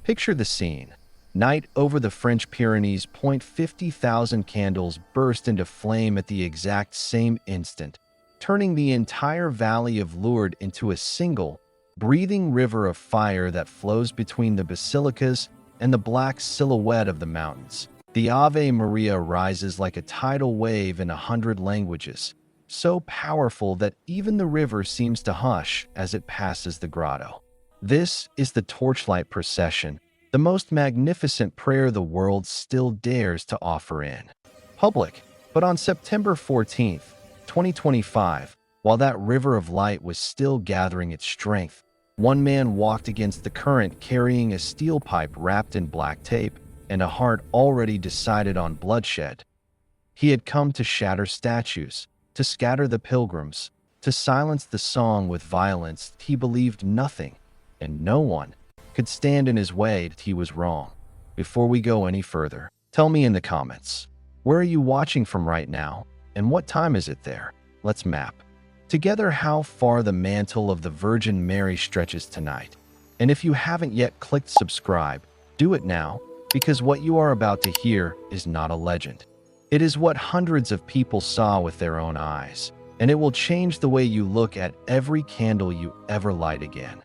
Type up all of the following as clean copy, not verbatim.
Picture the scene. Night over the French Pyrenees. 50,000 candles burst into flame at the exact same instant, turning the entire valley of Lourdes into a single, breathing river of fire that flows between the basilicas and the black silhouette of the mountains. The Ave Maria rises like a tidal wave in 100 languages, so powerful that even the river seems to hush as it passes the grotto. This is the torchlight procession, the most magnificent prayer the world still dares to offer in public. But on September 14th, 2025, while that river of light was still gathering its strength, one man walked against the current carrying a steel pipe wrapped in black tape and a heart already decided on bloodshed. He had come to shatter statues, to scatter the pilgrims, to silence the song with violence. He believed nothing, and no one could stand in his way. He was wrong. Before we go any further, tell me in the comments, where are you watching from right now, and what time is it there? Let's map together how far the mantle of the Virgin Mary stretches tonight. And if you haven't yet clicked subscribe, do it now, because what you are about to hear is not a legend. It is what hundreds of people saw with their own eyes, and it will change the way you look at every candle you ever light again.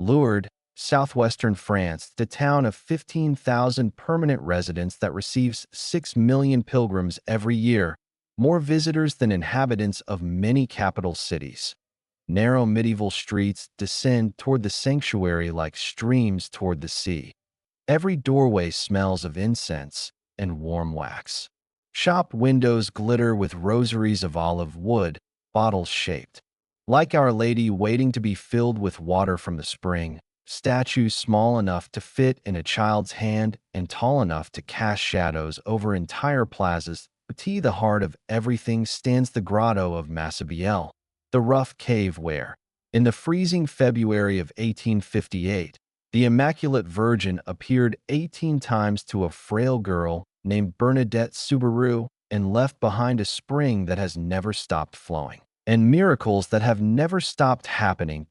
Lourdes, southwestern France, the town of 15,000 permanent residents that receives 6 million pilgrims every year, more visitors than inhabitants of many capital cities. Narrow medieval streets descend toward the sanctuary like streams toward the sea. Every doorway smells of incense and warm wax. Shop windows glitter with rosaries of olive wood, bottles shaped like Our Lady waiting to be filled with water from the spring, statues small enough to fit in a child's hand and tall enough to cast shadows over entire plazas. At the heart of everything stands the grotto of Massabielle, the rough cave where, in the freezing February of 1858, the Immaculate Virgin appeared 18 times to a frail girl named Bernadette Soubirous and left behind a spring that has never stopped flowing, and miracles that have never stopped happening.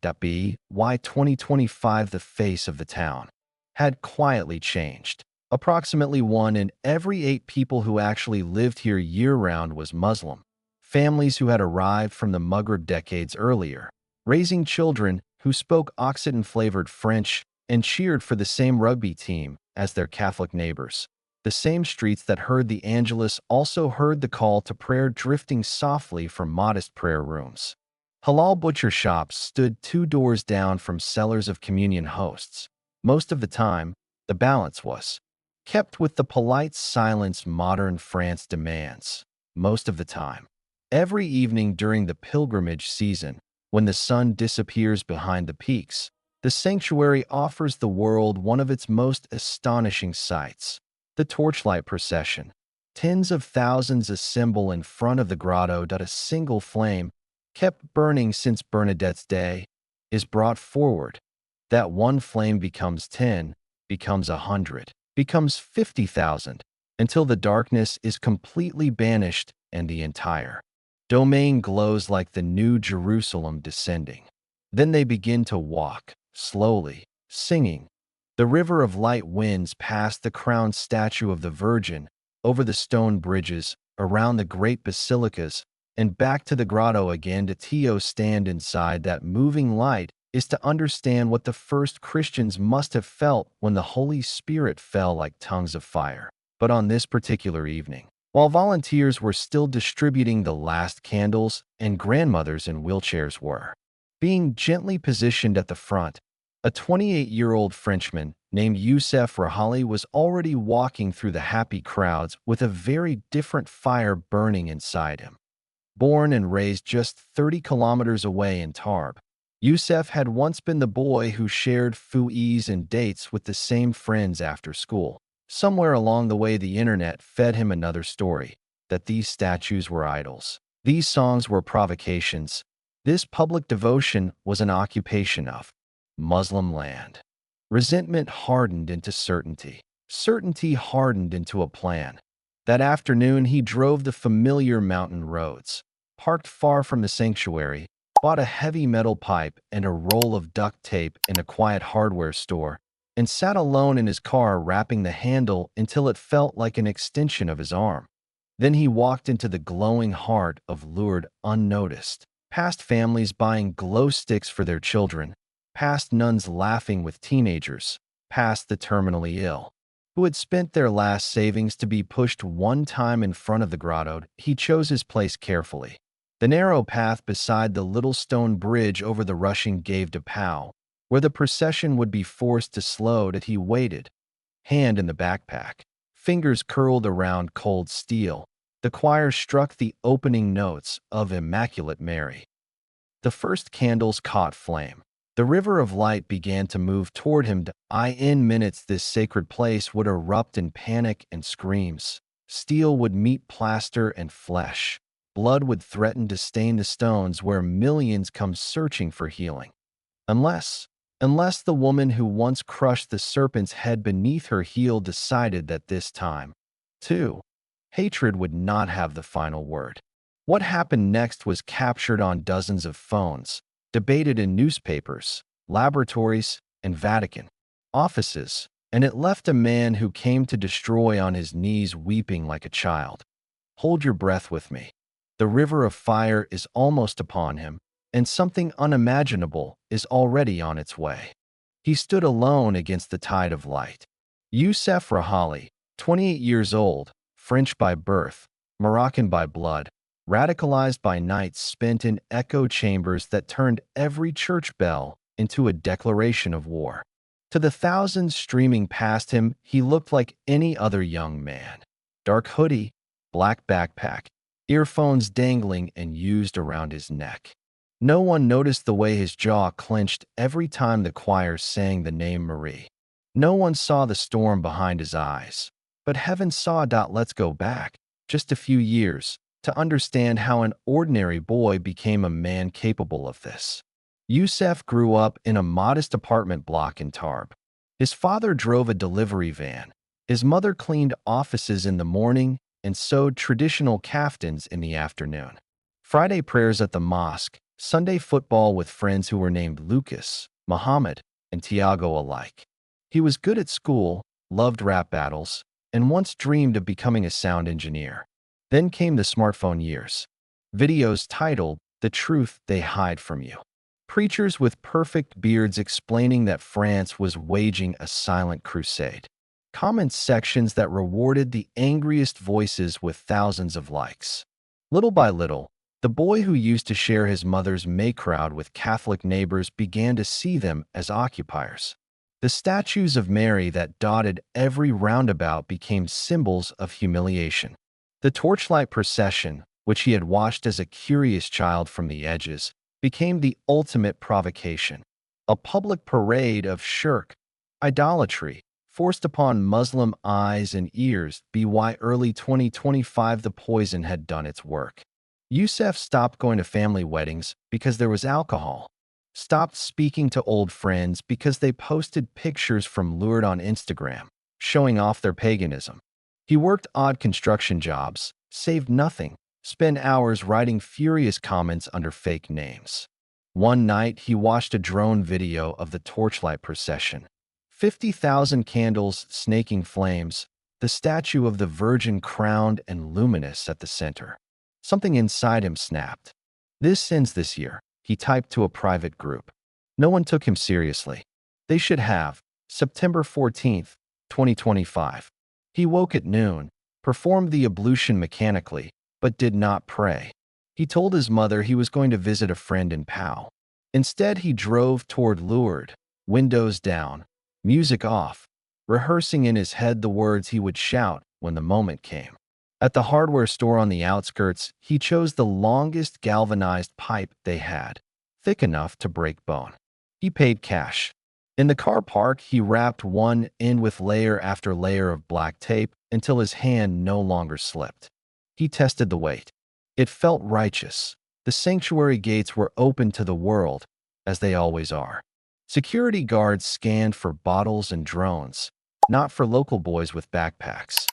Why 2025 the face of the town had quietly changed. Approximately 1 in every 8 people who actually lived here year-round was Muslim. Families who had arrived from the Maghreb decades earlier, raising children who spoke Occitan-flavored French and cheered for the same rugby team as their Catholic neighbors. The same streets that heard the Angelus also heard the call to prayer drifting softly from modest prayer rooms. Halal butcher shops stood 2 doors down from sellers of communion hosts. Most of the time, the balance was kept with the polite silence modern France demands. Most of the time. Every evening during the pilgrimage season, when the sun disappears behind the peaks, the sanctuary offers the world one of its most astonishing sights. The torchlight procession. Tens of thousands assemble in front of the grotto. A single flame, kept burning since Bernadette's day, is brought forward. That one flame becomes 10, becomes 100, becomes 50,000, until the darkness is completely banished and the entire domain glows like the new Jerusalem descending. Then they begin to walk, slowly, singing. The river of light winds past the crowned statue of the Virgin, over the stone bridges, around the great basilicas, and back to the grotto again. To stand inside that moving light is to understand what the first Christians must have felt when the Holy Spirit fell like tongues of fire. But on this particular evening, while volunteers were still distributing the last candles and grandmothers in wheelchairs were being gently positioned at the front, a 28-year-old Frenchman named Youssef Rahali was already walking through the happy crowds with a very different fire burning inside him. Born and raised just 30 kilometers away in Tarbes, Youssef had once been the boy who shared fouilles and dates with the same friends after school. Somewhere along the way, the internet fed him another story, that these statues were idols. These songs were provocations. This public devotion was an occupation of Muslim land. Resentment hardened into certainty. Certainty hardened into a plan. That afternoon, he drove the familiar mountain roads, parked far from the sanctuary, bought a heavy metal pipe and a roll of duct tape in a quiet hardware store, and sat alone in his car wrapping the handle until it felt like an extension of his arm. Then he walked into the glowing heart of Lourdes unnoticed, past families buying glow sticks for their children, past nuns laughing with teenagers, past the terminally ill, who had spent their last savings to be pushed one time in front of the grotto. He chose his place carefully. The narrow path beside the little stone bridge over the rushing gave to Pow, where the procession would be forced to slow. That he waited, hand in the backpack, fingers curled around cold steel. The choir struck the opening notes of Immaculate Mary. The first candles caught flame. The river of light began to move toward him. In minutes, this sacred place would erupt in panic and screams. Steel would meet plaster and flesh. Blood would threaten to stain the stones where millions come searching for healing. Unless the woman who once crushed the serpent's head beneath her heel decided that this time, too, hatred would not have the final word. What happened next was captured on dozens of phones, debated in newspapers, laboratories, and Vatican offices, and it left a man who came to destroy on his knees weeping like a child. Hold your breath with me. The river of fire is almost upon him, and something unimaginable is already on its way. He stood alone against the tide of light. Youssef Rahali, 28 years old, French by birth, Moroccan by blood, radicalized by nights spent in echo chambers that turned every church bell into a declaration of war. To the thousands streaming past him, he looked like any other young man. Dark hoodie, black backpack, earphones dangling and used around his neck. No one noticed the way his jaw clenched every time the choir sang the name Marie. No one saw the storm behind his eyes. But heaven saw. Let's go back just a few years to understand how an ordinary boy became a man capable of this. Youssef grew up in a modest apartment block in Tarbes. His father drove a delivery van. His mother cleaned offices in the morning and sewed traditional kaftans in the afternoon. Friday prayers at the mosque, Sunday football with friends who were named Lucas, Muhammad, and Tiago alike. He was good at school, loved rap battles, and once dreamed of becoming a sound engineer. Then came the smartphone years. Videos titled, "The Truth They Hide From You." Preachers with perfect beards explaining that France was waging a silent crusade. Comment sections that rewarded the angriest voices with thousands of likes. Little by little, the boy who used to share his mother's May crowd with Catholic neighbors began to see them as occupiers. The statues of Mary that dotted every roundabout became symbols of humiliation. The torchlight procession, which he had watched as a curious child from the edges, became the ultimate provocation. A public parade of shirk, idolatry, forced upon Muslim eyes and ears. By early 2025, the poison had done its work. Youssef stopped going to family weddings because there was alcohol, stopped speaking to old friends because they posted pictures from Lourdes on Instagram, showing off their paganism. He worked odd construction jobs, saved nothing, spent hours writing furious comments under fake names. One night, he watched a drone video of the torchlight procession. 50,000 candles snaking flames, the statue of the Virgin crowned and luminous at the center. Something inside him snapped. "This ends this year," he typed to a private group. No one took him seriously. They should have. September 14th, 2025. He woke at noon, performed the ablution mechanically, but did not pray. He told his mother he was going to visit a friend in Pau. Instead, he drove toward Lourdes, windows down, music off, rehearsing in his head the words he would shout when the moment came. At the hardware store on the outskirts, he chose the longest galvanized pipe they had, thick enough to break bone. He paid cash. In the car park, he wrapped one in with layer after layer of black tape until his hand no longer slipped. He tested the weight. It felt righteous. The sanctuary gates were open to the world, as they always are. Security guards scanned for bottles and drones, not for local boys with backpacks.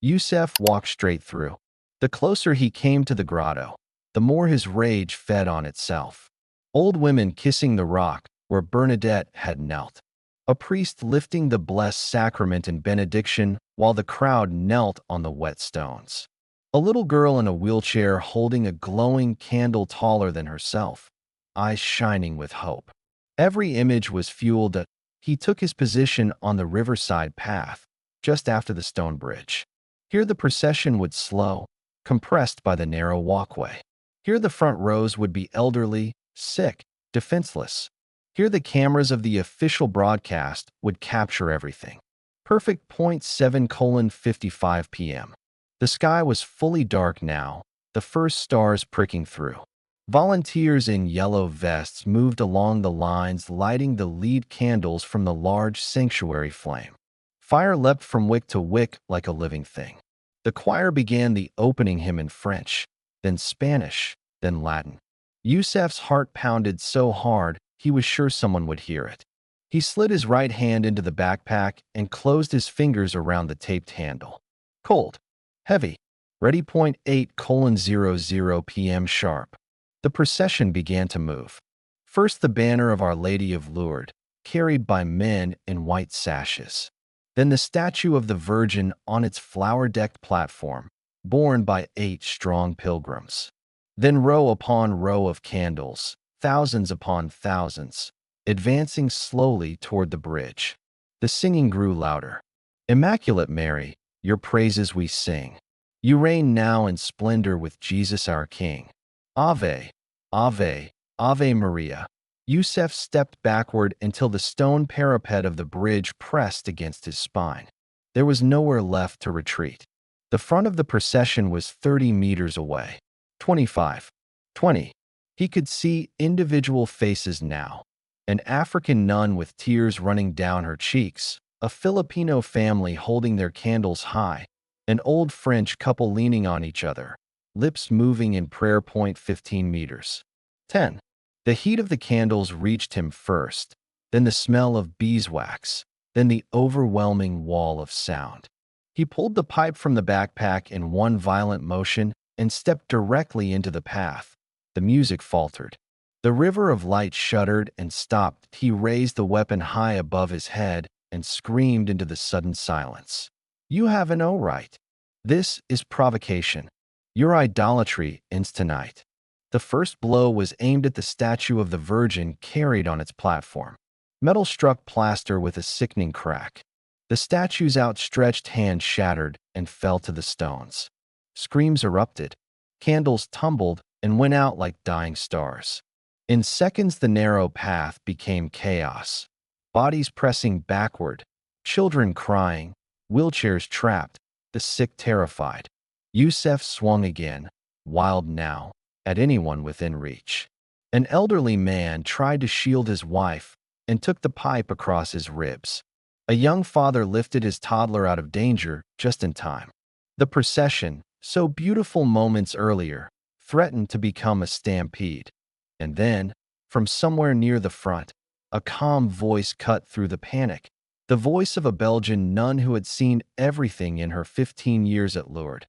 Youssef walked straight through. The closer he came to the grotto, the more his rage fed on itself. Old women kissing the rock where Bernadette had knelt. a priest lifting the blessed sacrament and benediction while the crowd knelt on the wet stones. A little girl in a wheelchair holding a glowing candle taller than herself, eyes shining with hope. Every image was fueled. He took his position on the riverside path, just after the stone bridge. Here the procession would slow, compressed by the narrow walkway. Here the front rows would be elderly, sick, defenseless. Here the cameras of the official broadcast would capture everything. Perfect .7:55 p.m. The sky was fully dark now, the first stars pricking through. Volunteers in yellow vests moved along the lines, lighting the lead candles from the large sanctuary flame. Fire leapt from wick to wick like a living thing. The choir began the opening hymn in French, then Spanish, then Latin. Yusef's heart pounded so hard he was sure someone would hear it. He slid his right hand into the backpack and closed his fingers around the taped handle. Cold. Heavy. Ready. 8:00 p.m. sharp. The procession began to move. First the banner of Our Lady of Lourdes, carried by men in white sashes. Then the statue of the Virgin on its flower-decked platform, borne by 8 strong pilgrims. Then row upon row of candles, thousands upon thousands, advancing slowly toward the bridge. The singing grew louder. Immaculate Mary, your praises we sing. You reign now in splendor with Jesus our King. Ave, Ave, Ave Maria. Yusef stepped backward until the stone parapet of the bridge pressed against his spine. There was nowhere left to retreat. The front of the procession was 30 meters away. 25. 20. He could see individual faces now. An African nun with tears running down her cheeks, a Filipino family holding their candles high, an old French couple leaning on each other, lips moving in prayer. 15 meters. 10. The heat of the candles reached him first, then the smell of beeswax, then the overwhelming wall of sound. He pulled the pipe from the backpack in one violent motion and stepped directly into the path. The music faltered. The river of light shuddered and stopped. He raised the weapon high above his head and screamed into the sudden silence. You have no right. This is provocation. Your idolatry ends tonight. The first blow was aimed at the statue of the Virgin carried on its platform. Metal struck plaster with a sickening crack. The statue's outstretched hand shattered and fell to the stones. Screams erupted. Candles tumbled and went out like dying stars. In seconds, the narrow path became chaos. Bodies pressing backward, children crying, wheelchairs trapped, the sick terrified. Yusef swung again, wild now, at anyone within reach. An elderly man tried to shield his wife and took the pipe across his ribs. A young father lifted his toddler out of danger just in time. The procession, so beautiful moments earlier, threatened to become a stampede. And then, from somewhere near the front, a calm voice cut through the panic. The voice of a Belgian nun who had seen everything in her 15 years at Lourdes.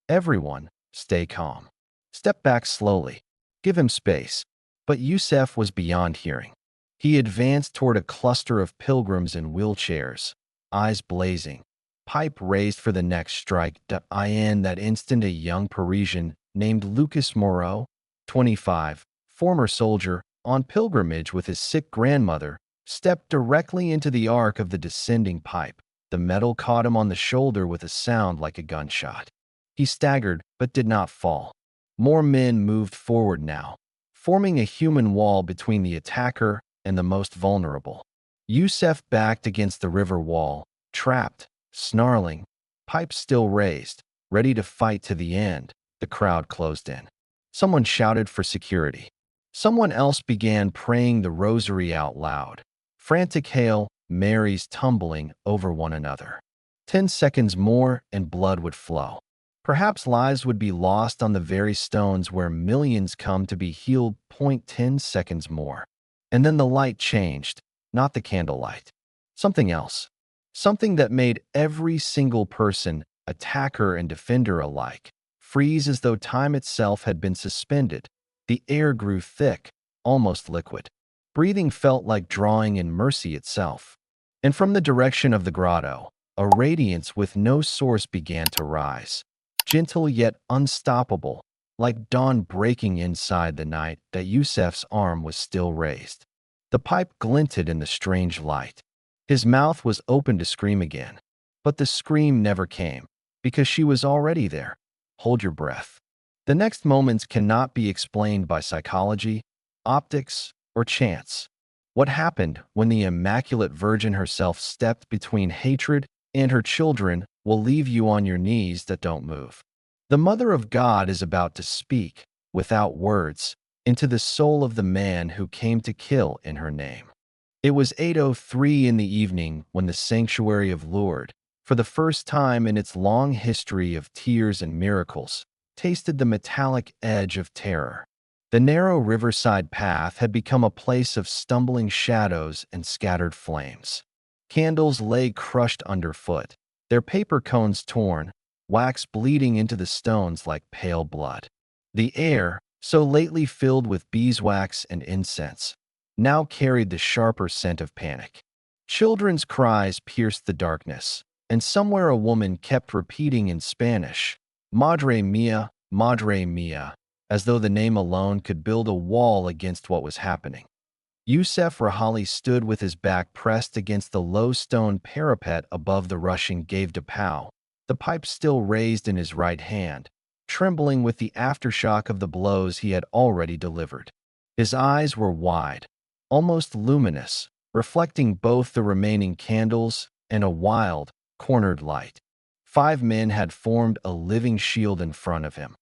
Everyone, stay calm. Step back slowly. Give him space. But Yusef was beyond hearing. He advanced toward a cluster of pilgrims in wheelchairs, eyes blazing, pipe raised for the next strike. In that instant, a young Parisian named Lucas Moreau, 25, former soldier, on pilgrimage with his sick grandmother, stepped directly into the arc of the descending pipe. The metal caught him on the shoulder with a sound like a gunshot. He staggered, but did not fall. More men moved forward now, forming a human wall between the attacker and the most vulnerable. Yusef backed against the river wall, trapped, snarling, pipe still raised, ready to fight to the end. The crowd closed in. Someone shouted for security. Someone else began praying the rosary out loud. Frantic Hail Marys tumbling over one another. 10 seconds more and blood would flow. Perhaps lives would be lost on the very stones where millions come to be healed. 10 seconds more. And then the light changed, not the candlelight. Something else. Something that made every single person, attacker and defender alike, freeze as though time itself had been suspended. The air grew thick, almost liquid. Breathing felt like drawing in mercy itself. And from the direction of the grotto, a radiance with no source began to rise, gentle yet unstoppable, like dawn breaking inside the night that Yusef's arm was still raised. The pipe glinted in the strange light. His mouth was open to scream again, but the scream never came, because she was already there. Hold your breath. The next moments cannot be explained by psychology, optics, or chance. What happened when the Immaculate Virgin herself stepped between hatred and her children will leave you on your knees that don't move. The Mother of God is about to speak, without words, into the soul of the man who came to kill in her name. It was 8:03 in the evening when the sanctuary of Lourdes, for the first time in its long history of tears and miracles, tasted the metallic edge of terror. The narrow riverside path had become a place of stumbling shadows and scattered flames. Candles lay crushed underfoot, their paper cones torn, wax bleeding into the stones like pale blood. The air, so lately filled with beeswax and incense, now carried the sharper scent of panic. Children's cries pierced the darkness, and somewhere a woman kept repeating in Spanish, Madre mia, as though the name alone could build a wall against what was happening. Yusef Rahali stood with his back pressed against the low stone parapet above the rushing Gave de Pau, the pipe still raised in his right hand, trembling with the aftershock of the blows he had already delivered. His eyes were wide, almost luminous, reflecting both the remaining candles and a wild, cornered light. 5 men had formed a living shield in front of him.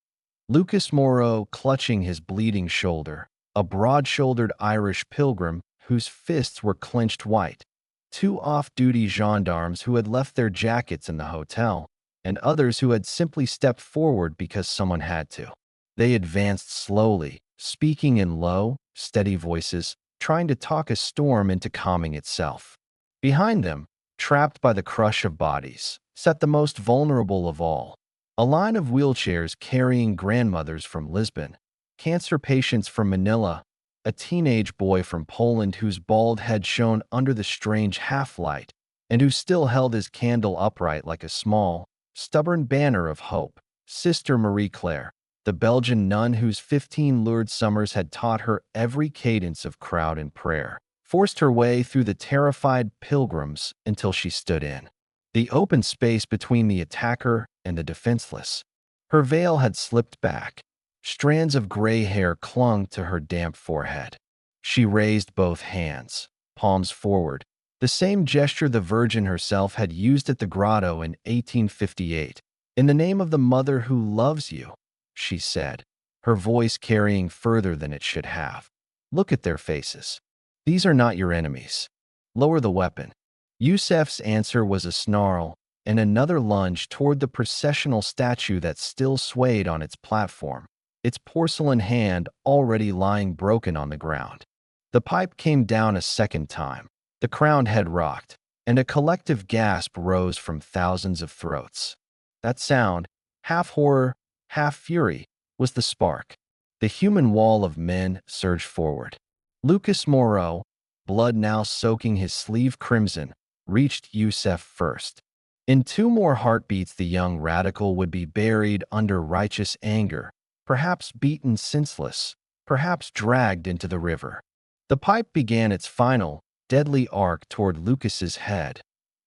Lucas Moreau clutching his bleeding shoulder, a broad-shouldered Irish pilgrim whose fists were clenched white, 2 off-duty gendarmes who had left their jackets in the hotel, and others who had simply stepped forward because someone had to. They advanced slowly, speaking in low, steady voices, trying to talk a storm into calming itself. Behind them, trapped by the crush of bodies, sat the most vulnerable of all, a line of wheelchairs carrying grandmothers from Lisbon, cancer patients from Manila, a teenage boy from Poland whose bald head shone under the strange half-light, and who still held his candle upright like a small, stubborn banner of hope, Sister Marie Claire, the Belgian nun whose 15 Lourdes summers had taught her every cadence of crowd and prayer, forced her way through the terrified pilgrims until she stood in the open space between the attacker and the defenseless. Her veil had slipped back. Strands of gray hair clung to her damp forehead. She raised both hands, palms forward, the same gesture the Virgin herself had used at the grotto in 1858. "In the name of the Mother who loves you," she said, her voice carrying further than it should have. "Look at their faces. These are not your enemies. Lower the weapon." Yusef's answer was a snarl and another lunge toward the processional statue that still swayed on its platform, its porcelain hand already lying broken on the ground. The pipe came down a second time. The crowned head rocked, and a collective gasp rose from thousands of throats. That sound, half horror, half fury, was the spark. The human wall of men surged forward. Lucas Moreau, blood now soaking his sleeve crimson, reached Yusef first. In 2 more heartbeats the young radical would be buried under righteous anger, perhaps beaten senseless, perhaps dragged into the river. The pipe began its final, deadly arc toward Lucas's head,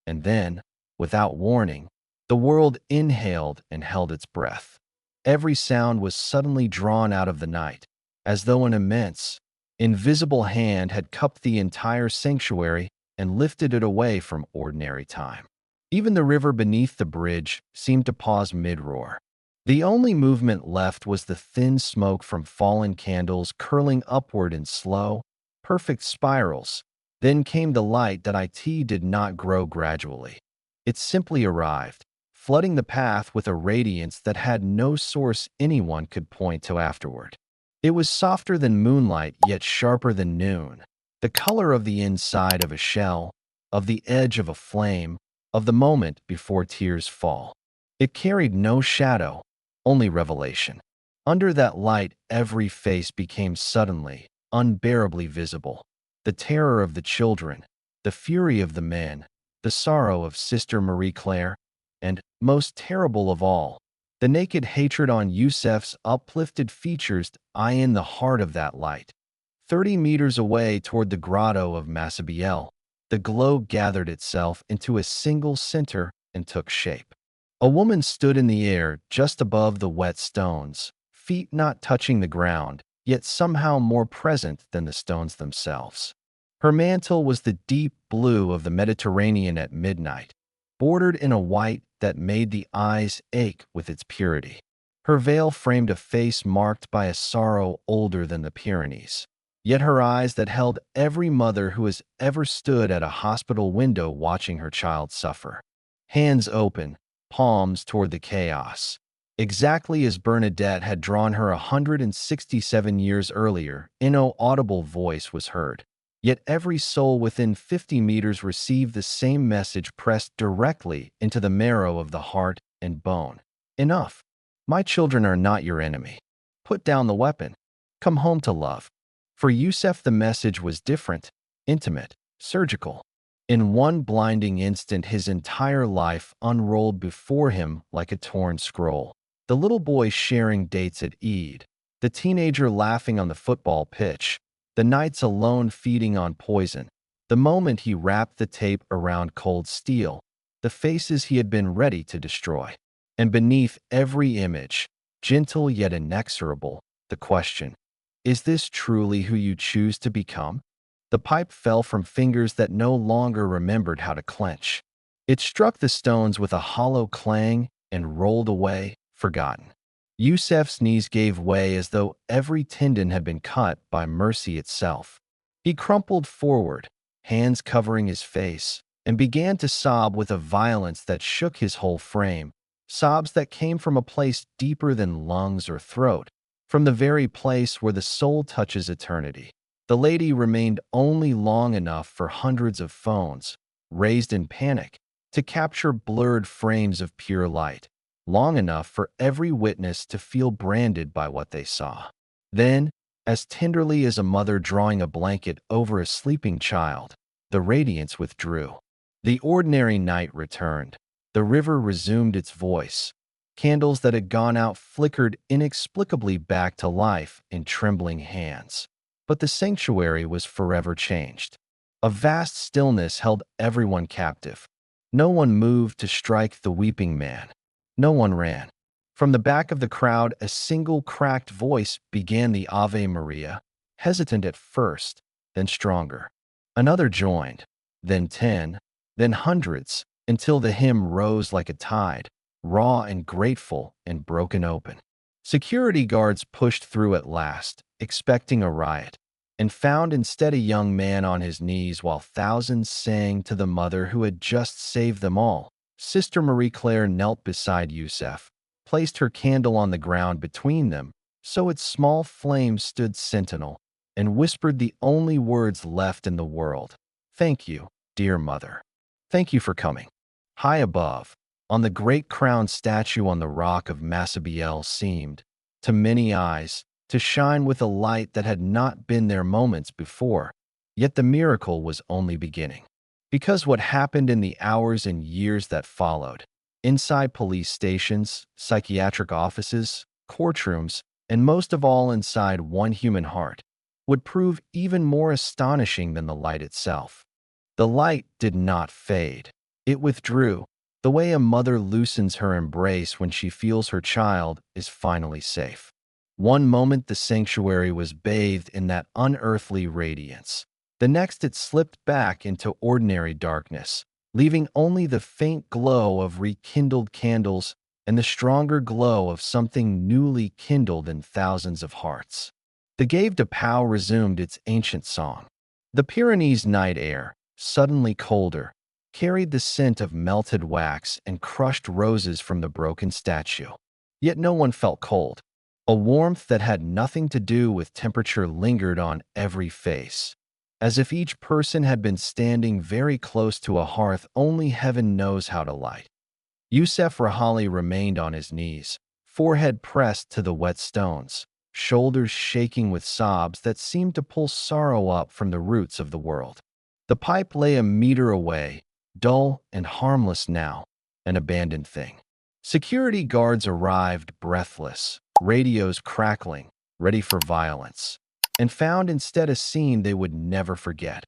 and then, without warning, the world inhaled and held its breath. Every sound was suddenly drawn out of the night, as though an immense, invisible hand had cupped the entire sanctuary and lifted it away from ordinary time. Even the river beneath the bridge seemed to pause mid-roar. The only movement left was the thin smoke from fallen candles curling upward in slow, perfect spirals. Then came the light that it did not grow gradually. It simply arrived, flooding the path with a radiance that had no source anyone could point to afterward. It was softer than moonlight, yet sharper than noon, the color of the inside of a shell, of the edge of a flame, of the moment before tears fall. It carried no shadow, only revelation. Under that light, every face became suddenly, unbearably visible. The terror of the children, the fury of the men, the sorrow of Sister Marie Claire, and, most terrible of all, the naked hatred on Yusef's uplifted features. I in the heart of that light. 30 meters away toward the grotto of Massabielle, the glow gathered itself into a single center and took shape. A woman stood in the air just above the wet stones, feet not touching the ground, yet somehow more present than the stones themselves. Her mantle was the deep blue of the Mediterranean at midnight, bordered in a white that made the eyes ache with its purity. Her veil framed a face marked by a sorrow older than the Pyrenees, yet her eyes that held every mother who has ever stood at a hospital window watching her child suffer. Hands open, palms toward the chaos. Exactly as Bernadette had drawn her 167 years earlier, no audible voice was heard. Yet every soul within 50 meters received the same message pressed directly into the marrow of the heart and bone. Enough. My children are not your enemy. Put down the weapon. Come home to love. For Yusef the message was different, intimate, surgical. In one blinding instant his entire life unrolled before him like a torn scroll. The little boy sharing dates at Eid, the teenager laughing on the football pitch, the nights alone feeding on poison, the moment he wrapped the tape around cold steel, the faces he had been ready to destroy. And beneath every image, gentle yet inexorable, the question, is this truly who you choose to become? The pipe fell from fingers that no longer remembered how to clench. It struck the stones with a hollow clang and rolled away, forgotten. Yusef's knees gave way as though every tendon had been cut by mercy itself. He crumpled forward, hands covering his face, and began to sob with a violence that shook his whole frame, sobs that came from a place deeper than lungs or throat, from the very place where the soul touches eternity. The lady remained only long enough for hundreds of phones, raised in panic, to capture blurred frames of pure light, long enough for every witness to feel branded by what they saw. Then, as tenderly as a mother drawing a blanket over a sleeping child, the radiance withdrew. The ordinary night returned. The river resumed its voice. Candles that had gone out flickered inexplicably back to life in trembling hands. But the sanctuary was forever changed. A vast stillness held everyone captive. No one moved to strike the weeping man. No one ran. From the back of the crowd, a single cracked voice began the Ave Maria, hesitant at first, then stronger. Another joined, then 10, then hundreds, until the hymn rose like a tide, raw and grateful and broken open. Security guards pushed through at last, expecting a riot, and found instead a young man on his knees while thousands sang to the mother who had just saved them all. Sister Marie Claire knelt beside Yusef, placed her candle on the ground between them, so its small flame stood sentinel, and whispered the only words left in the world. Thank you, dear mother. Thank you for coming. High above, on the great crowned statue on the rock of Massabielle seemed, to many eyes, to shine with a light that had not been there moments before. Yet the miracle was only beginning. Because what happened in the hours and years that followed, inside police stations, psychiatric offices, courtrooms, and most of all inside one human heart, would prove even more astonishing than the light itself. The light did not fade. It withdrew, the way a mother loosens her embrace when she feels her child is finally safe. One moment the sanctuary was bathed in that unearthly radiance. The next it slipped back into ordinary darkness, leaving only the faint glow of rekindled candles and the stronger glow of something newly kindled in thousands of hearts. The Gave de Pau resumed its ancient song. The Pyrenees night air, suddenly colder, carried the scent of melted wax and crushed roses from the broken statue. Yet no one felt cold. A warmth that had nothing to do with temperature lingered on every face, as if each person had been standing very close to a hearth only heaven knows how to light. Yusef Rahali remained on his knees, forehead pressed to the wet stones, shoulders shaking with sobs that seemed to pull sorrow up from the roots of the world. The pipe lay a meter away, dull and harmless now, an abandoned thing. Security guards arrived breathless, radios crackling, ready for violence, and found instead a scene they would never forget.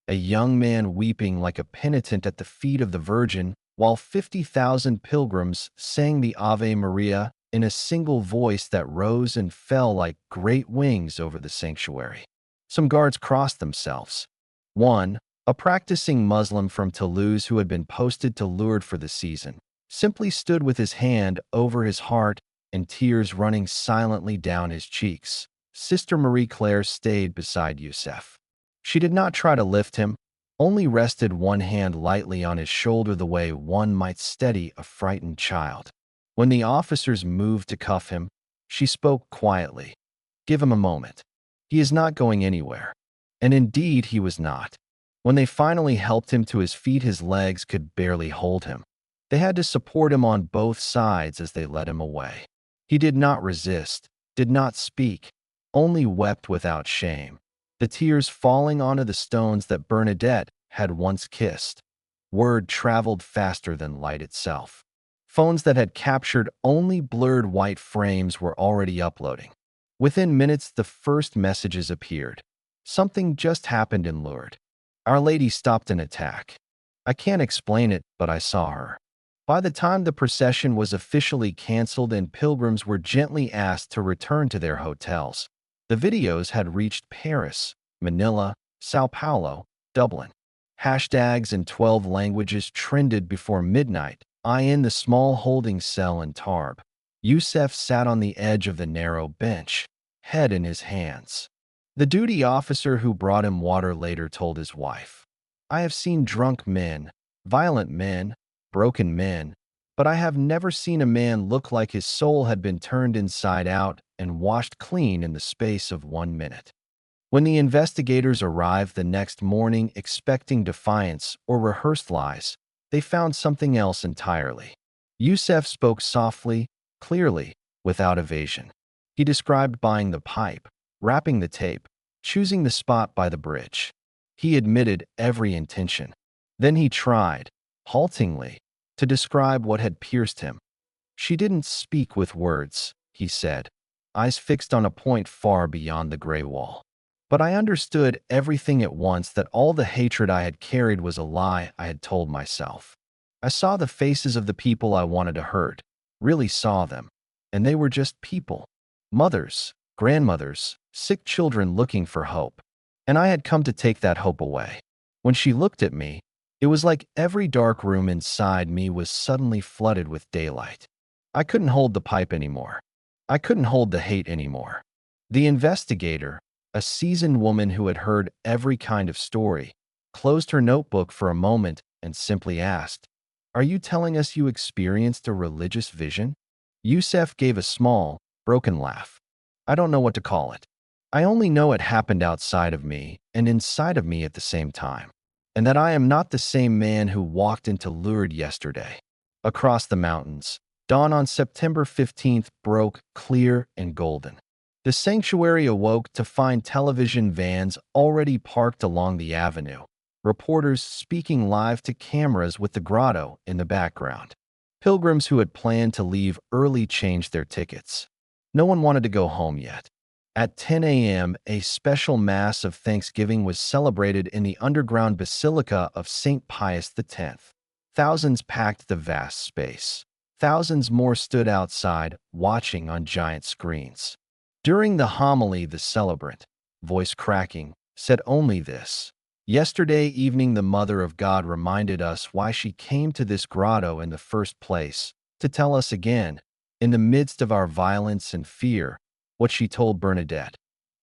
A young man weeping like a penitent at the feet of the Virgin, while 50,000 pilgrims sang the Ave Maria in a single voice that rose and fell like great wings over the sanctuary. Some guards crossed themselves. One, a practicing Muslim from Toulouse who had been posted to Lourdes for the season, simply stood with his hand over his heart and tears running silently down his cheeks. Sister Marie Claire stayed beside Youssef. She did not try to lift him, only rested one hand lightly on his shoulder the way one might steady a frightened child. When the officers moved to cuff him, she spoke quietly. "Give him a moment. He is not going anywhere." And indeed he was not. When they finally helped him to his feet, his legs could barely hold him. They had to support him on both sides as they led him away. He did not resist, did not speak, only wept without shame, the tears falling onto the stones that Bernadette had once kissed. Word traveled faster than light itself. Phones that had captured only blurred white frames were already uploading. Within minutes, the first messages appeared. "Something just happened in Lourdes. Our Lady stopped an attack. I can't explain it, but I saw her." By the time the procession was officially canceled and pilgrims were gently asked to return to their hotels, the videos had reached Paris, Manila, Sao Paulo, Dublin. Hashtags in 12 languages trended before midnight. I in the small holding cell in Tarbes. Youssef sat on the edge of the narrow bench, head in his hands. The duty officer who brought him water later told his wife, "I have seen drunk men, violent men, broken men, but I have never seen a man look like his soul had been turned inside out and washed clean in the space of 1 minute." When the investigators arrived the next morning expecting defiance or rehearsed lies, they found something else entirely. Youssef spoke softly, clearly, without evasion. He described buying the pipe, wrapping the tape, choosing the spot by the bridge. He admitted every intention. Then he tried, haltingly, to describe what had pierced him. "She didn't speak with words," he said, eyes fixed on a point far beyond the gray wall. "But I understood everything at once, that all the hatred I had carried was a lie I had told myself. I saw the faces of the people I wanted to hurt, really saw them, and they were just people. Mothers, grandmothers, sick children looking for hope. And I had come to take that hope away." When she looked at me, it was like every dark room inside me was suddenly flooded with daylight. I couldn't hold the pipe anymore. I couldn't hold the hate anymore. The investigator, a seasoned woman who had heard every kind of story, closed her notebook for a moment and simply asked, "Are you telling us you experienced a religious vision?" Youssef gave a small, broken laugh. "I don't know what to call it. I only know it happened outside of me and inside of me at the same time, and that I am not the same man who walked into Lourdes yesterday." Across the mountains, dawn on September 15th broke clear and golden. The sanctuary awoke to find television vans already parked along the avenue, reporters speaking live to cameras with the grotto in the background. Pilgrims who had planned to leave early changed their tickets. No one wanted to go home yet. At 10 a.m., a special Mass of Thanksgiving was celebrated in the underground Basilica of St. Pius X. Thousands packed the vast space. Thousands more stood outside, watching on giant screens. During the homily, the celebrant, voice cracking, said only this: "Yesterday evening, the Mother of God reminded us why she came to this grotto in the first place, to tell us again, in the midst of our violence and fear, what she told Bernadette.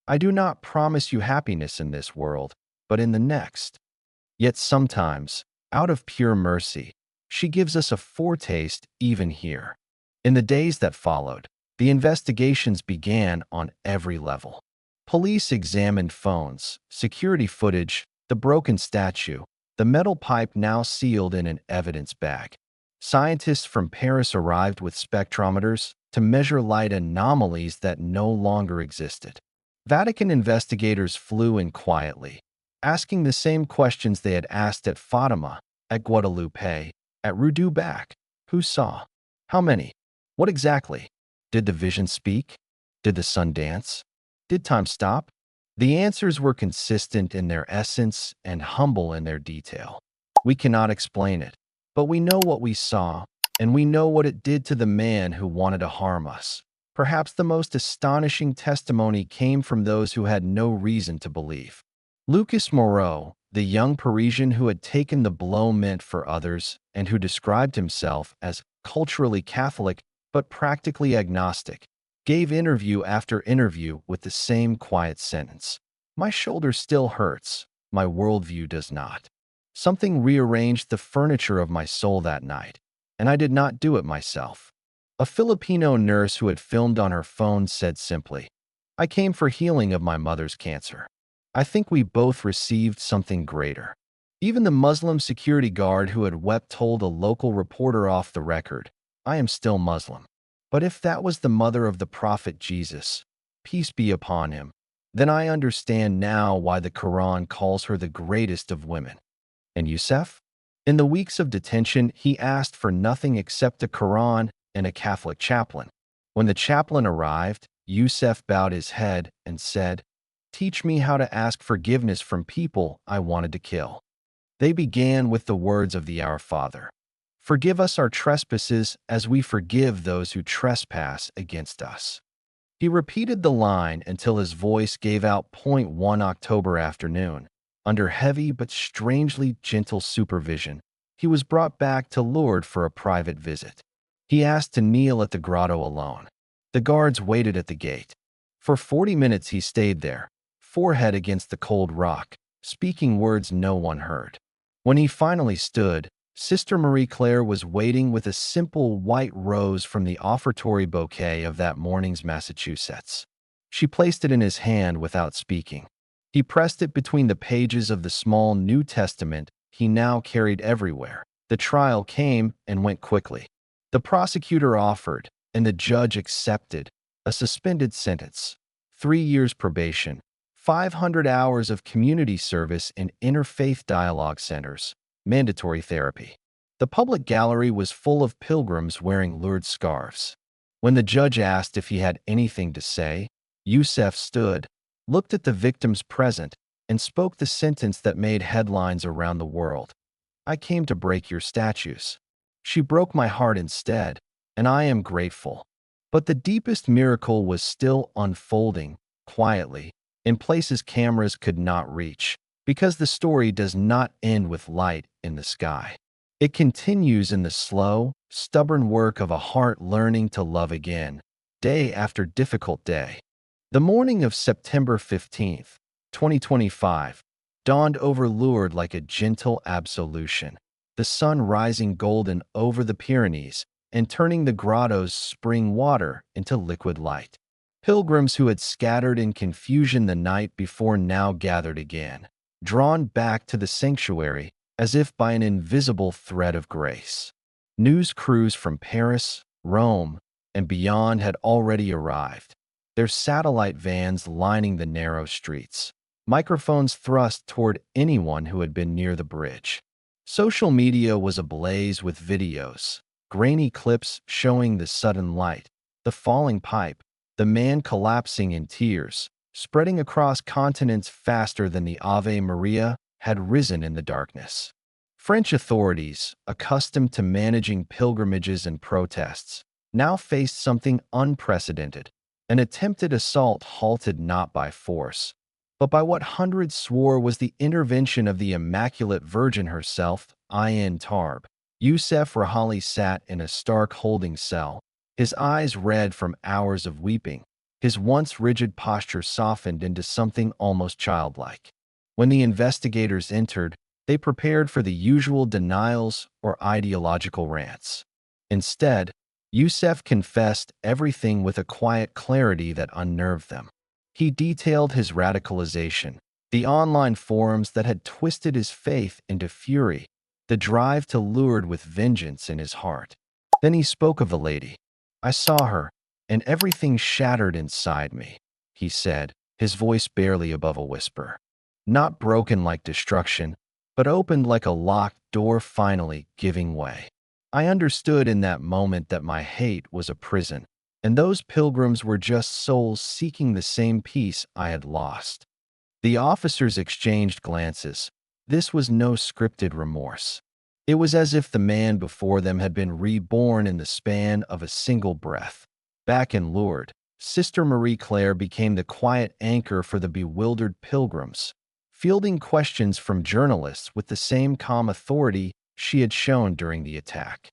I do not promise you happiness in this world, but in the next. Yet sometimes, out of pure mercy, she gives us a foretaste even here." In the days that followed, the investigations began on every level. Police examined phones, security footage, the broken statue, the metal pipe now sealed in an evidence bag. Scientists from Paris arrived with spectrometers to measure light anomalies that no longer existed. Vatican investigators flew in quietly, asking the same questions they had asked at Fatima, at Guadalupe, at Rudu. Who saw? How many? What exactly? Did the vision speak? Did the sun dance? Did time stop? The answers were consistent in their essence and humble in their detail. We cannot explain it, but we know what we saw, and we know what it did to the man who wanted to harm us. Perhaps the most astonishing testimony came from those who had no reason to believe. Lucas Moreau, the young Parisian who had taken the blow meant for others and who described himself as culturally Catholic but practically agnostic, gave interview after interview with the same quiet sentence. My shoulder still hurts. My worldview does not. Something rearranged the furniture of my soul that night, and I did not do it myself. A Filipino nurse who had filmed on her phone said simply, "I came for healing of my mother's cancer." I think we both received something greater. Even the Muslim security guard who had wept told a local reporter off the record, "I am still Muslim." But if that was the mother of the prophet Jesus, peace be upon him, then I understand now why the Quran calls her the greatest of women. And Youssef? In the weeks of detention, he asked for nothing except a Quran and a Catholic chaplain. When the chaplain arrived, Youssef bowed his head and said, "Teach me how to ask forgiveness from people I wanted to kill." They began with the words of the Our Father. "Forgive us our trespasses as we forgive those who trespass against us." He repeated the line until his voice gave out. One October afternoon, under heavy but strangely gentle supervision, he was brought back to Lourdes for a private visit. He asked to kneel at the grotto alone. The guards waited at the gate. For 40 minutes he stayed there, forehead against the cold rock, speaking words no one heard. When he finally stood, Sister Marie Claire was waiting with a simple white rose from the offertory bouquet of that morning's Massachusetts. She placed it in his hand without speaking. He pressed it between the pages of the small New Testament he now carried everywhere. The trial came and went quickly. The prosecutor offered, and the judge accepted, a suspended sentence, 3 years probation, 500 hours of community service in interfaith dialogue centers, mandatory therapy. The public gallery was full of pilgrims wearing Lourdes scarves. When the judge asked if he had anything to say, Youssef stood, looked at the victims present, and spoke the sentence that made headlines around the world. "I came to break your statues. She broke my heart instead, and I am grateful." But the deepest miracle was still unfolding, quietly, in places cameras could not reach, because the story does not end with light in the sky. It continues in the slow, stubborn work of a heart learning to love again, day after difficult day. The morning of September 15th, 2025, dawned over Lourdes like a gentle absolution, the sun rising golden over the Pyrenees and turning the grotto's spring water into liquid light. Pilgrims who had scattered in confusion the night before now gathered again, drawn back to the sanctuary as if by an invisible thread of grace. News crews from Paris, Rome, and beyond had already arrived, their satellite vans lining the narrow streets, microphones thrust toward anyone who had been near the bridge. Social media was ablaze with videos, grainy clips showing the sudden light, the falling pipe, the man collapsing in tears, spreading across continents faster than the Ave Maria had risen in the darkness. French authorities, accustomed to managing pilgrimages and protests, now faced something unprecedented, an attempted assault halted not by force, but by what hundreds swore was the intervention of the Immaculate Virgin herself, Ayn Tarb. Youssef Rahali sat in a stark holding cell, his eyes red from hours of weeping, his once rigid posture softened into something almost childlike. When the investigators entered, they prepared for the usual denials or ideological rants. Instead, Youssef confessed everything with a quiet clarity that unnerved them. He detailed his radicalization, the online forums that had twisted his faith into fury, the drive to Lourdes with vengeance in his heart. Then he spoke of the lady. "I saw her, and everything shattered inside me," he said, his voice barely above a whisper. not broken like destruction, but opened like a locked door finally giving way. I understood in that moment that my hate was a prison, and those pilgrims were just souls seeking the same peace I had lost. The officers exchanged glances. This was no scripted remorse. It was as if the man before them had been reborn in the span of a single breath. Back in Lourdes, Sister Marie Claire became the quiet anchor for the bewildered pilgrims, fielding questions from journalists with the same calm authority she had shown during the attack.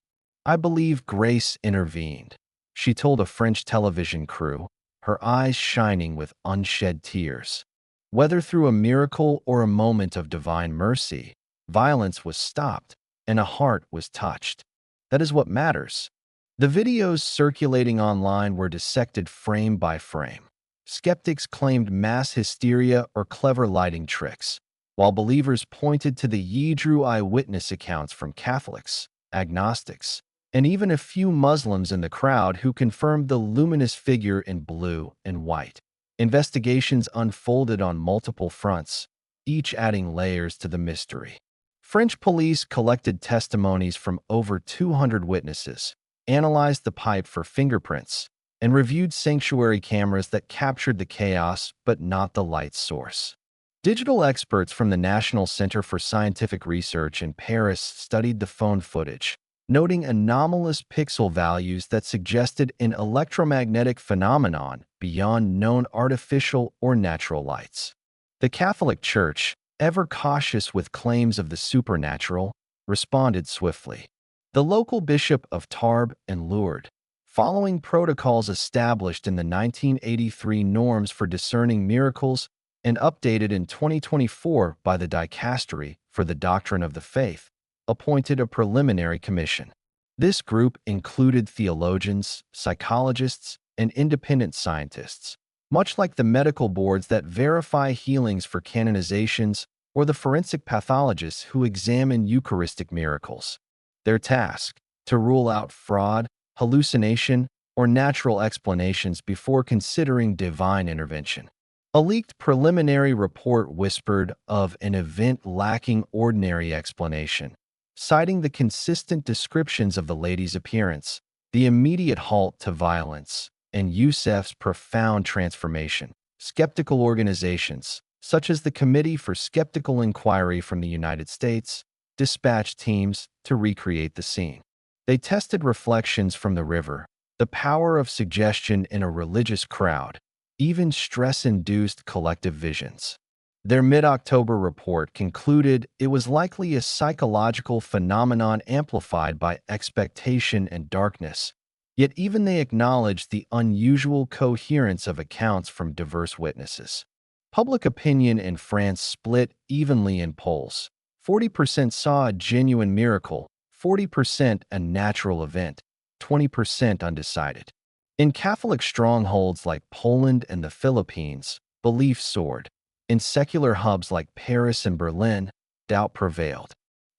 I believe Grace intervened. She told a French television crew, her eyes shining with unshed tears. Whether through a miracle or a moment of divine mercy, violence was stopped and a heart was touched. That is what matters. The videos circulating online were dissected frame by frame. Skeptics claimed mass hysteria or clever lighting tricks, while believers pointed to the Yidru eyewitness accounts from Catholics, agnostics, and even a few Muslims in the crowd who confirmed the luminous figure in blue and white. Investigations unfolded on multiple fronts, each adding layers to the mystery. French police collected testimonies from over 200 witnesses, analyzed the pipe for fingerprints, and reviewed sanctuary cameras that captured the chaos but not the light's source. Digital experts from the National Center for Scientific Research in Paris studied the phone footage, noting anomalous pixel values that suggested an electromagnetic phenomenon beyond known artificial or natural lights. The Catholic Church, ever cautious with claims of the supernatural, responded swiftly. The local bishop of Tarbes and Lourdes, following protocols established in the 1983 norms for discerning miracles and updated in 2024 by the Dicastery for the Doctrine of the Faith, appointed a preliminary commission. This group included theologians, psychologists, and independent scientists, much like the medical boards that verify healings for canonizations or the forensic pathologists who examine Eucharistic miracles. Their task: to rule out fraud, hallucination, or natural explanations before considering divine intervention. A leaked preliminary report whispered of an event lacking ordinary explanation, citing the consistent descriptions of the lady's appearance, the immediate halt to violence, and Youssef's profound transformation. Skeptical organizations, such as the Committee for Skeptical Inquiry from the United States, dispatched teams to recreate the scene. They tested reflections from the river, the power of suggestion in a religious crowd, even stress-induced collective visions. Their mid-October report concluded it was likely a psychological phenomenon amplified by expectation and darkness, yet even they acknowledged the unusual coherence of accounts from diverse witnesses. Public opinion in France split evenly in polls. 40% saw a genuine miracle, 40% a natural event, 20% undecided. In Catholic strongholds like Poland and the Philippines, belief soared. In secular hubs like Paris and Berlin, doubt prevailed.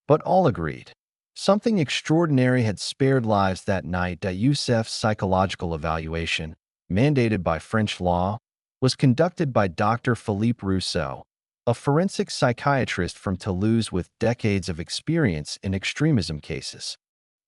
But all agreed. Something extraordinary had spared lives that night. That Youssef's psychological evaluation, mandated by French law, was conducted by Dr. Philippe Rousseau, a forensic psychiatrist from Toulouse with decades of experience in extremism cases.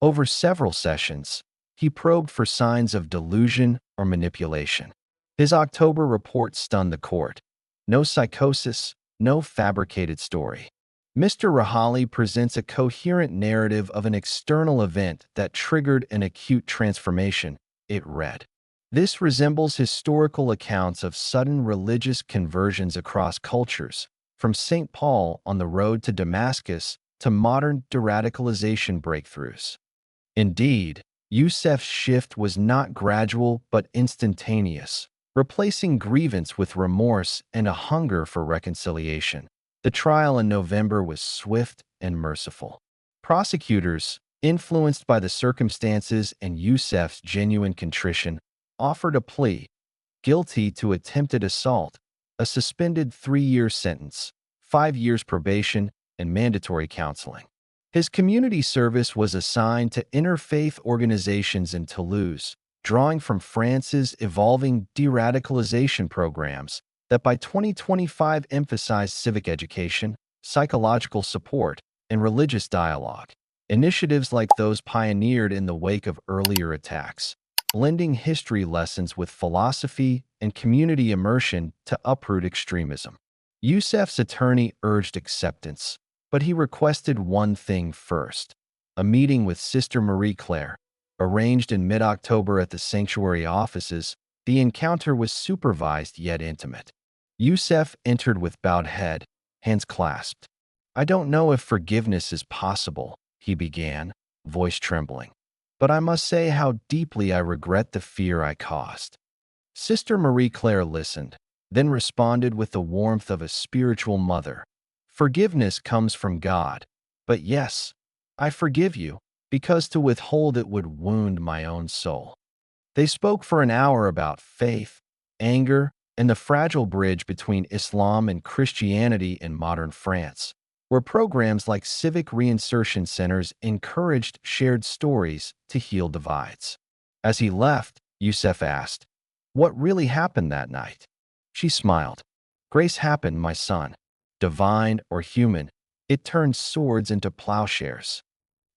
Over several sessions, he probed for signs of delusion or manipulation. His October report stunned the court. No psychosis, no fabricated story. Mr. Rahali presents a coherent narrative of an external event that triggered an acute transformation, it read. This resembles historical accounts of sudden religious conversions across cultures, from St. Paul on the road to Damascus to modern deradicalization breakthroughs. Indeed, Youssef's shift was not gradual but instantaneous, replacing grievance with remorse and a hunger for reconciliation. The trial in November was swift and merciful. Prosecutors, influenced by the circumstances and Youssef's genuine contrition, offered a plea: guilty to attempted assault, a suspended 3-year sentence, 5 years probation, and mandatory counseling. His community service was assigned to interfaith organizations in Toulouse, drawing from France's evolving de-radicalization programs that by 2025 emphasized civic education, psychological support, and religious dialogue. Initiatives like those pioneered in the wake of earlier attacks, blending history lessons with philosophy and community immersion to uproot extremism. Youssef's attorney urged acceptance, but he requested one thing first: a meeting with Sister Marie Claire. Arranged in mid-October at the sanctuary offices, the encounter was supervised yet intimate. Youssef entered with bowed head, hands clasped. "I don't know if forgiveness is possible," he began, voice trembling. "But I must say how deeply I regret the fear I caused." Sister Marie Claire listened, then responded with the warmth of a spiritual mother. "Forgiveness comes from God. But yes, I forgive you, because to withhold it would wound my own soul." They spoke for an hour about faith, anger, and the fragile bridge between Islam and Christianity in modern France, where programs like civic reinsertion centers encouraged shared stories to heal divides. As he left, Youssef asked, "What really happened that night?" She smiled. "Grace happened, my son. Divine or human, it turned swords into plowshares."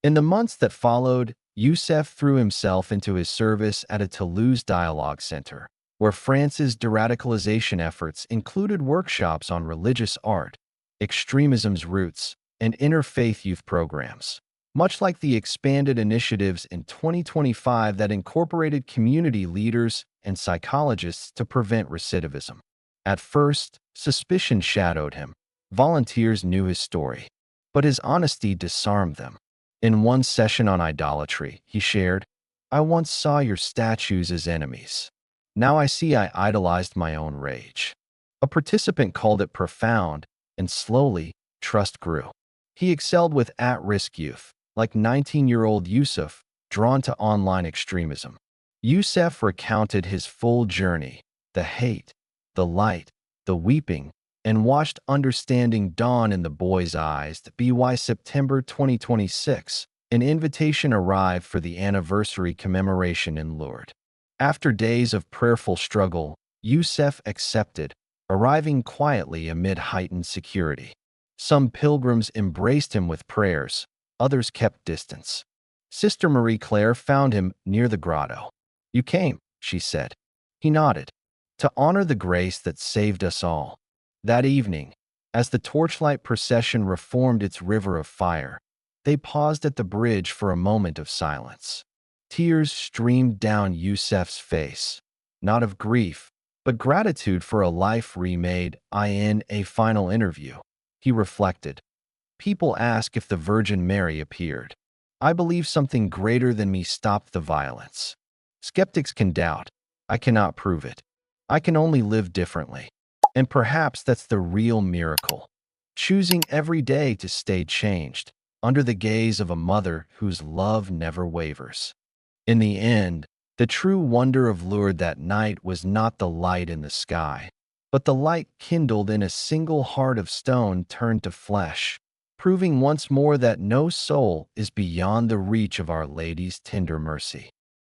In the months that followed, Youssef threw himself into his service at a Toulouse dialogue center, where France's deradicalization efforts included workshops on religious art, extremism's roots, and interfaith youth programs. Much like the expanded initiatives in 2025 that incorporated community leaders and psychologists to prevent recidivism. At first, suspicion shadowed him. Volunteers knew his story, but his honesty disarmed them. In one session on idolatry, he shared, "I once saw your statues as enemies. Now I see I idolized my own rage." A participant called it profound, and slowly, trust grew. He excelled with at-risk youth, like 19-year-old Yusuf, drawn to online extremism. Youssef recounted his full journey: the hate, the light, the weeping, and watched understanding dawn in the boy's eyes. By September 2026, an invitation arrived for the anniversary commemoration in Lourdes. After days of prayerful struggle, Youssef accepted, arriving quietly amid heightened security. Some pilgrims embraced him with prayers, others kept distance. Sister Marie Claire found him near the grotto. "You came," she said. He nodded. "To honor the grace that saved us all." That evening, as the torchlight procession reformed its river of fire, they paused at the bridge for a moment of silence. Tears streamed down Youssef's face, not of grief, but gratitude for a life remade. In a final interview, he reflected, "People ask if the Virgin Mary appeared. I believe something greater than me stopped the violence. Skeptics can doubt. I cannot prove it. I can only live differently. And perhaps that's the real miracle. Choosing every day to stay changed, under the gaze of a mother whose love never wavers." In the end, the true wonder of Lourdes that night was not the light in the sky, but the light kindled in a single heart of stone turned to flesh, proving once more that no soul is beyond the reach of Our Lady's tender mercy.